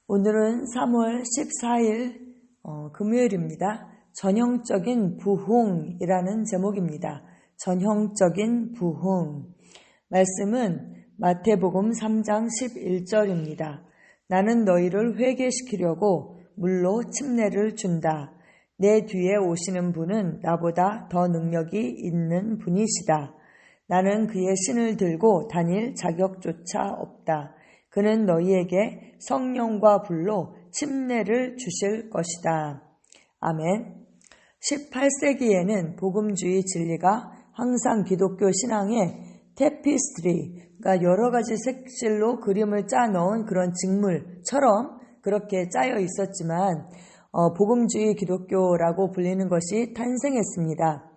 오늘은 3월 14일 금요일입니다. 전형적인 부흥이라는 제목입니다. 전형적인 부흥. 말씀은 마태복음 3장 11절입니다. 나는 너희를 회개시키려고 물로 침례를 준다. 내 뒤에 오시는 분은 나보다 더 능력이 있는 분이시다. 나는 그의 신을 들고 다닐 자격조차 없다. 그는 너희에게 성령과 불로 침례를 주실 것이다. 아멘. 18세기에는 복음주의 진리가 항상 기독교 신앙의 테피스트리, 그러니까 여러 가지 색실로 그림을 짜 넣은 그런 직물처럼 그렇게 짜여 있었지만 복음주의 기독교라고 불리는 것이 탄생했습니다.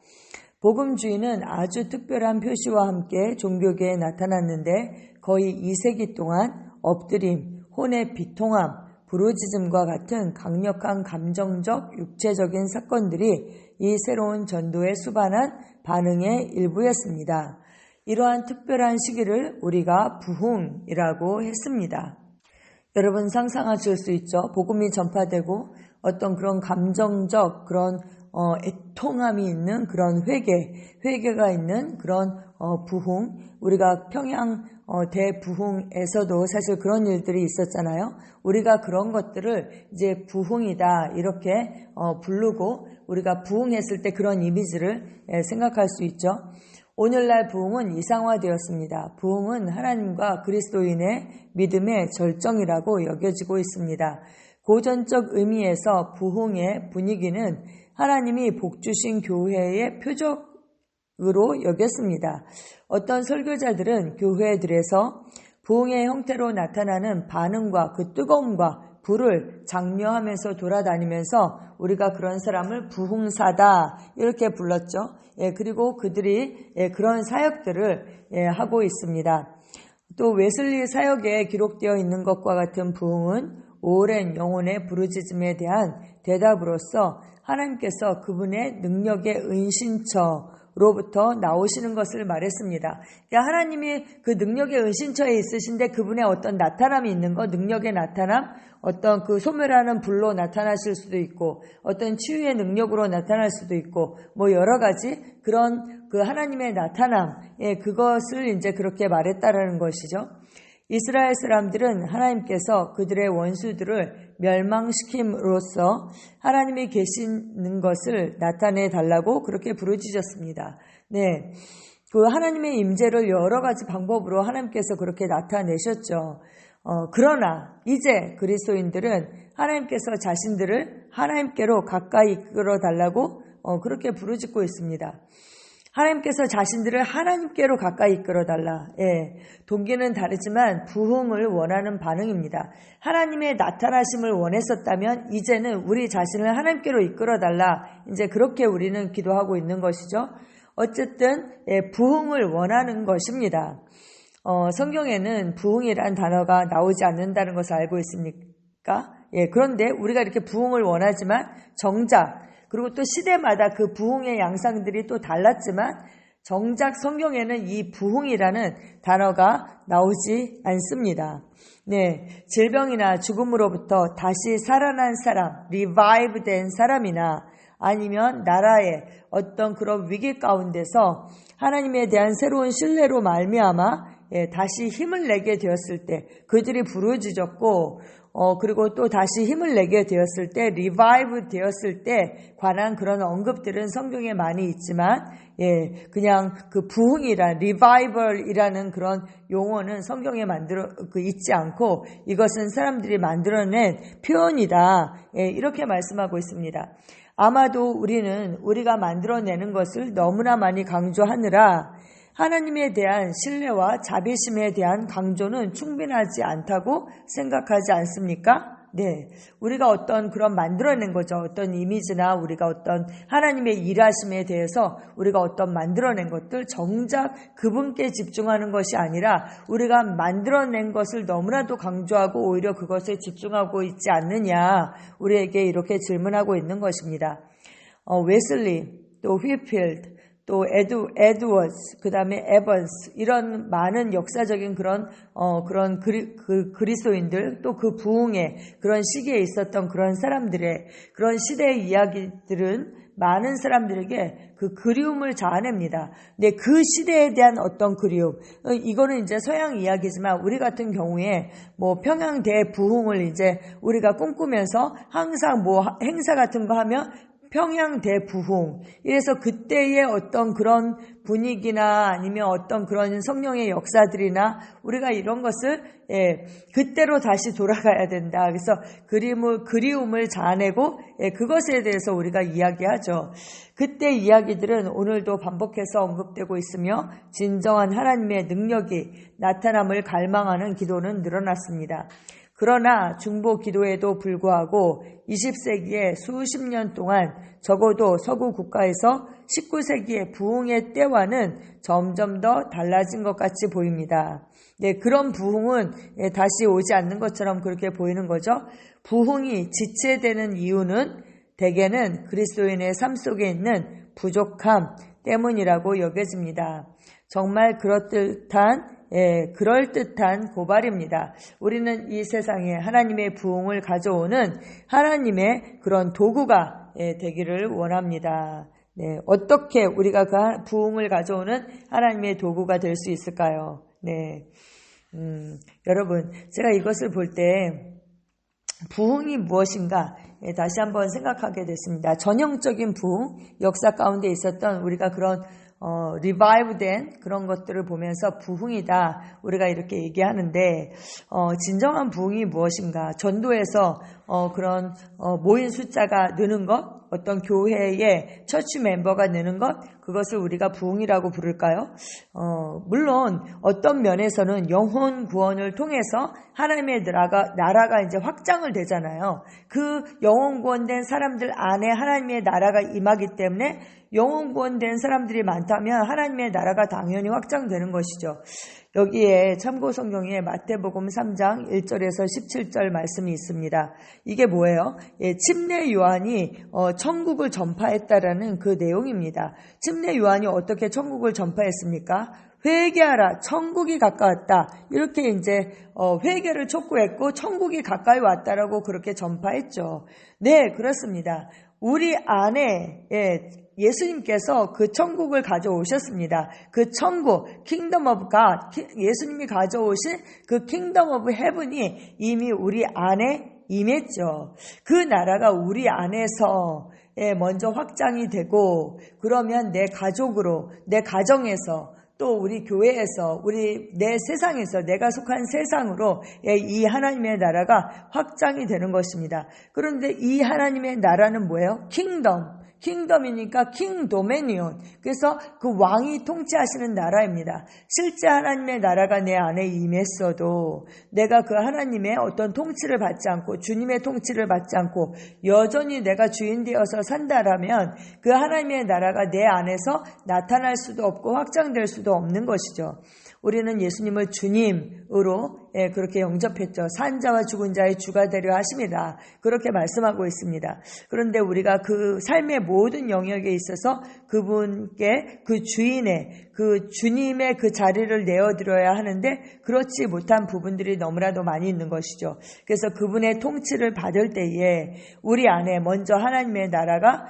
복음주의는 아주 특별한 표시와 함께 종교계에 나타났는데 거의 2세기 동안 엎드림, 혼의 비통함, 부르짖음과 같은 강력한 감정적, 육체적인 사건들이 이 새로운 전도에 수반한 반응의 일부였습니다. 이러한 특별한 시기를 우리가 부흥이라고 했습니다. 여러분 상상하실 수 있죠? 복음이 전파되고 어떤 그런 감정적 그런 애통함이 있는 그런 회개가 있는 그런 부흥, 우리가 평양 대부흥에서도 사실 그런 일들이 있었잖아요. 우리가 그런 것들을 이제 부흥이다 이렇게 부르고 우리가 부흥했을 때 그런 이미지를 생각할 수 있죠. 오늘날 부흥은 이상화되었습니다. 부흥은 하나님과 그리스도인의 믿음의 절정이라고 여겨지고 있습니다. 고전적 의미에서 부흥의 분위기는 하나님이 복주신 교회의 표적으로 여겼습니다. 어떤 설교자들은 교회들에서 부흥의 형태로 나타나는 반응과 그 뜨거움과 불을 장려하면서 돌아다니면서 우리가 그런 사람을 부흥사다 이렇게 불렀죠. 그리고 그들이 그런 사역들을 하고 있습니다. 또 웨슬리 사역에 기록되어 있는 것과 같은 부흥은 오랜 영혼의 부르짖음에 대한 대답으로서 하나님께서 그분의 능력의 은신처로부터 나오시는 것을 말했습니다. 그러니까 하나님이 그 능력의 은신처에 있으신데 그분의 어떤 나타남이 있는 것, 능력의 나타남, 어떤 그 소멸하는 불로 나타나실 수도 있고 어떤 치유의 능력으로 나타날 수도 있고 뭐 여러 가지 그런 그 하나님의 나타남, 그것을 이제 그렇게 말했다라는 것이죠. 이스라엘 사람들은 하나님께서 그들의 원수들을 멸망시킴으로써 하나님이 계시는 것을 나타내 달라고 그렇게 부르짖었습니다. 네, 그 하나님의 임재를 여러 가지 방법으로 하나님께서 그렇게 나타내셨죠. 그러나 이제 그리스도인들은 하나님께서 자신들을 하나님께로 가까이 이끌어 달라고 그렇게 부르짖고 있습니다. 하나님께서 자신들을 하나님께로 가까이 이끌어달라. 동기는 다르지만 부흥을 원하는 반응입니다. 하나님의 나타나심을 원했었다면 이제는 우리 자신을 하나님께로 이끌어달라. 이제 그렇게 우리는 기도하고 있는 것이죠. 어쨌든 부흥을 원하는 것입니다. 성경에는 부흥이란 단어가 나오지 않는다는 것을 알고 있습니까? 그런데 우리가 이렇게 부흥을 원하지만 정작 그리고 또 시대마다 그 부흥의 양상들이 또 달랐지만 정작 성경에는 이 부흥이라는 단어가 나오지 않습니다. 네, 질병이나 죽음으로부터 다시 살아난 사람, 리바이브 된 사람이나 아니면 나라의 어떤 그런 위기 가운데서 하나님에 대한 새로운 신뢰로 말미암아 다시 힘을 내게 되었을 때 그들이 부르짖었고 그리고 또 다시 힘을 내게 되었을 때 리바이브 되었을 때 관한 그런 언급들은 성경에 많이 있지만 그냥 그 부흥이란 리바이벌이라는 그런 용어는 성경에 있지 않고 이것은 사람들이 만들어낸 표현이다. 이렇게 말씀하고 있습니다. 아마도 우리는 우리가 만들어내는 것을 너무나 많이 강조하느라 하나님에 대한 신뢰와 자비심에 대한 강조는 충분하지 않다고 생각하지 않습니까? 네, 우리가 어떤 그런 만들어낸 거죠. 어떤 이미지나 우리가 어떤 하나님의 일하심에 대해서 우리가 어떤 만들어낸 것들 정작 그분께 집중하는 것이 아니라 우리가 만들어낸 것을 너무나도 강조하고 오히려 그것에 집중하고 있지 않느냐 우리에게 이렇게 질문하고 있는 것입니다. 웨슬리, 또 휘필드, 또 에드워즈, 그 다음에 에번스, 이런 많은 역사적인 그런 그리스도인들, 또 그 부흥의 그런 시기에 있었던 그런 사람들의 그런 시대의 이야기들은 많은 사람들에게 그 그리움을 자아냅니다. 근데 그 시대에 대한 어떤 그리움, 이거는 이제 서양 이야기지만 우리 같은 경우에 뭐 평양 대부흥을 이제 우리가 꿈꾸면서 항상 뭐 행사 같은 거 하면 평양 대부흥. 이래서 그때의 어떤 그런 분위기나 아니면 어떤 그런 성령의 역사들이나 우리가 이런 것을 그때로 다시 돌아가야 된다. 그래서 그리움을 자아내고 그것에 대해서 우리가 이야기하죠. 그때 이야기들은 오늘도 반복해서 언급되고 있으며 진정한 하나님의 능력이 나타남을 갈망하는 기도는 늘어났습니다. 그러나 중보 기도에도 불구하고 20세기에 수십 년 동안 적어도 서구 국가에서 19세기의 부흥의 때와는 점점 더 달라진 것 같이 보입니다. 네, 그런 부흥은 다시 오지 않는 것처럼 그렇게 보이는 거죠. 부흥이 지체되는 이유는 대개는 그리스도인의 삶 속에 있는 부족함 때문이라고 여겨집니다. 정말 그럴듯한 고발입니다. 우리는 이 세상에 하나님의 부흥을 가져오는 하나님의 그런 도구가 되기를 원합니다. 네, 어떻게 우리가 그 부흥을 가져오는 하나님의 도구가 될 수 있을까요? 네, 여러분, 제가 이것을 볼 때 부흥이 무엇인가 다시 한번 생각하게 됐습니다. 전형적인 부흥, 역사 가운데 있었던 우리가 그런 리바이브된 그런 것들을 보면서 부흥이다 우리가 이렇게 얘기하는데 진정한 부흥이 무엇인가? 전도에서 그런 모인 숫자가 느는 것, 어떤 교회의 처치 멤버가 느는 것, 그것을 우리가 부흥이라고 부를까요? 물론 어떤 면에서는 영혼 구원을 통해서 하나님의 나라가 이제 확장을 되잖아요. 그 영혼 구원된 사람들 안에 하나님의 나라가 임하기 때문에 영혼 구원된 사람들이 많다면 하나님의 나라가 당연히 확장되는 것이죠. 여기에 참고 성경에 마태복음 3장 1절에서 17절 말씀이 있습니다. 이게 뭐예요? 침례 요한이 천국을 전파했다라는 그 내용입니다. 침례 요한이 어떻게 천국을 전파했습니까? 회개하라, 천국이 가까웠다. 이렇게 이제 회개를 촉구했고 천국이 가까이 왔다라고 그렇게 전파했죠. 네, 그렇습니다. 우리 안에 예수님께서 그 천국을 가져오셨습니다. 그 천국, Kingdom of God, 예수님이 가져오신 그 Kingdom of Heaven이 이미 우리 안에 임했죠. 그 나라가 우리 안에서 먼저 확장이 되고, 그러면 내 가족으로, 내 가정에서, 또 우리 교회에서, 내 세상에서, 내가 속한 세상으로 이 하나님의 나라가 확장이 되는 것입니다. 그런데 이 하나님의 나라는 뭐예요? 킹덤이니까 킹 도메니온. 그래서 그 왕이 통치하시는 나라입니다. 실제 하나님의 나라가 내 안에 임했어도 내가 그 하나님의 어떤 통치를 받지 않고 주님의 통치를 받지 않고 여전히 내가 주인 되어서 산다라면 그 하나님의 나라가 내 안에서 나타날 수도 없고 확장될 수도 없는 것이죠. 우리는 예수님을 주님으로 그렇게 영접했죠. 산 자와 죽은 자의 주가 되려 하심이다. 그렇게 말씀하고 있습니다. 그런데 우리가 그 삶의 모든 영역에 있어서 그분께 그 주인의 그 주님의 그 자리를 내어드려야 하는데 그렇지 못한 부분들이 너무나도 많이 있는 것이죠. 그래서 그분의 통치를 받을 때에 우리 안에 먼저 하나님의 나라가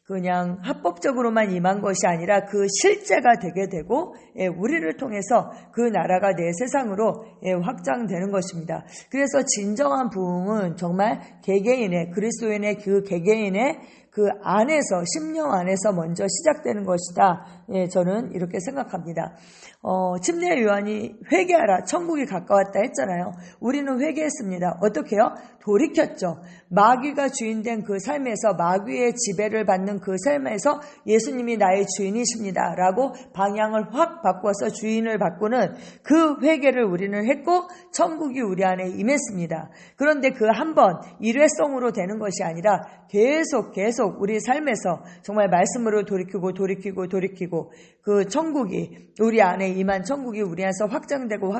그냥 합법적으로만 임한 것이 아니라 그 실제가 되게 되고 우리를 통해서 그 나라가 내 세상으로 확장되는 것입니다. 그래서 진정한 부흥은 정말 개개인의 그리스도인의 그 개개인의 그 안에서 심령 안에서 먼저 시작되는 것이다. 저는 이렇게 생각합니다. 침례 요한이 회개하라 천국이 가까웠다 했잖아요. 우리는 회개했습니다. 어떻게요? 돌이켰죠. 마귀가 주인된 그 삶에서 마귀의 지배를 받는 그 삶에서 예수님이 나의 주인이십니다 라고 방향을 확 바꿔서 주인을 바꾸는 그 회개를 우리는 했고 천국이 우리 안에 임했습니다. 그런데 그 한 번 일회성으로 되는 것이 아니라 계속 계속 우리 삶에서 정말 말씀으로 돌이키고 그 천국이 우리 안에 임한 천국이 우리 안에서 확장되고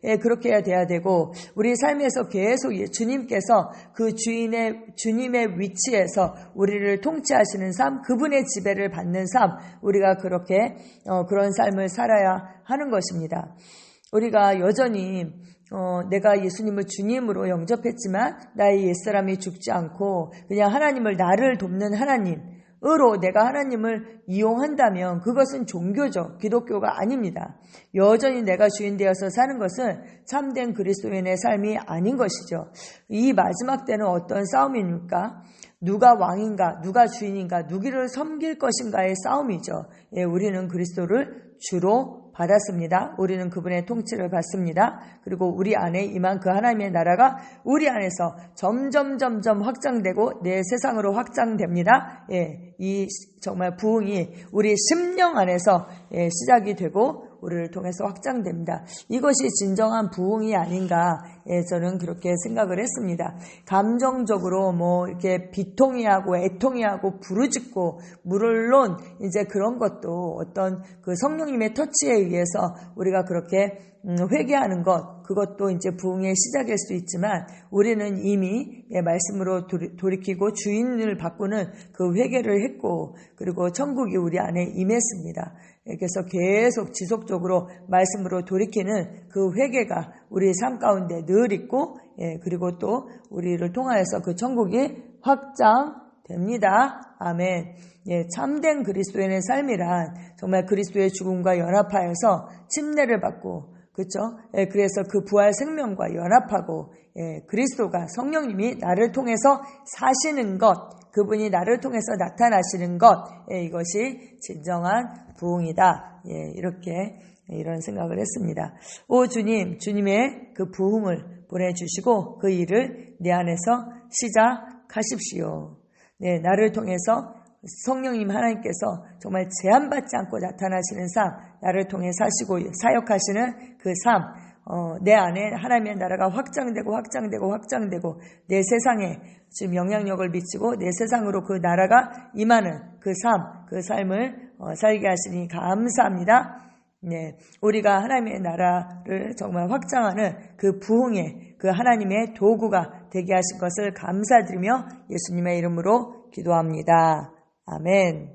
예, 그렇게 돼야 되고 우리 삶에서 계속 주님께서 그 주님의 위치에서 우리를 통치하시는 삶, 그분의 지배를 받는 삶, 우리가 그렇게 그런 삶을 살아야 하는 것입니다. 우리가 여전히 내가 예수님을 주님으로 영접했지만 나의 옛사람이 죽지 않고 그냥 하나님을 나를 돕는 하나님으로 내가 하나님을 이용한다면 그것은 종교죠. 기독교가 아닙니다. 여전히 내가 주인 되어서 사는 것은 참된 그리스도인의 삶이 아닌 것이죠. 이 마지막 때는 어떤 싸움입니까? 누가 왕인가, 누가 주인인가, 누구를 섬길 것인가의 싸움이죠. 예, 우리는 그리스도를 주로 받았습니다. 우리는 그분의 통치를 받습니다. 그리고 우리 안에 임한 그 하나님의 나라가 우리 안에서 점점 확장되고 내 세상으로 확장됩니다. 예, 이 정말 부흥이 우리 심령 안에서 시작이 되고 우리를 통해서 확장됩니다. 이것이 진정한 부흥이 아닌가, 저는 그렇게 생각을 했습니다. 감정적으로 이렇게 비통해하고 애통해하고 부르짖고, 물론 이제 그런 것도 어떤 그 성령님의 터치에 의해서 우리가 그렇게 회개하는 것, 그것도 이제 부흥의 시작일 수 있지만 우리는 이미 말씀으로 돌이키고 주인을 바꾸는 그 회개를 했고, 그리고 천국이 우리 안에 임했습니다. 그래서 계속 지속적으로 말씀으로 돌이키는 그 회개가 우리 삶 가운데 늘 있고, 그리고 또 우리를 통하여서 그 천국이 확장됩니다. 아멘. 참된 그리스도인의 삶이란 정말 그리스도의 죽음과 연합하여서 침례를 받고, 그렇죠? 그래서 그 부활 생명과 연합하고, 그리스도가 성령님이 나를 통해서 사시는 것, 그분이 나를 통해서 나타나시는 것, 이것이 진정한 부흥이다. 이렇게 이런 생각을 했습니다. 오 주님, 주님의 그 부흥을 보내주시고 그 일을 내 안에서 시작하십시오. 네, 나를 통해서 성령님 하나님께서 정말 제한받지 않고 나타나시는 삶, 나를 통해 사시고 사역하시는 그 삶, 내 안에 하나님의 나라가 확장되고 내 세상에 지금 영향력을 미치고 내 세상으로 그 나라가 임하는 그 삶, 그 삶을 살게 하시니 감사합니다. 네, 우리가 하나님의 나라를 정말 확장하는 그 부흥의 그 하나님의 도구가 되게 하신 것을 감사드리며 예수님의 이름으로 기도합니다. 아멘.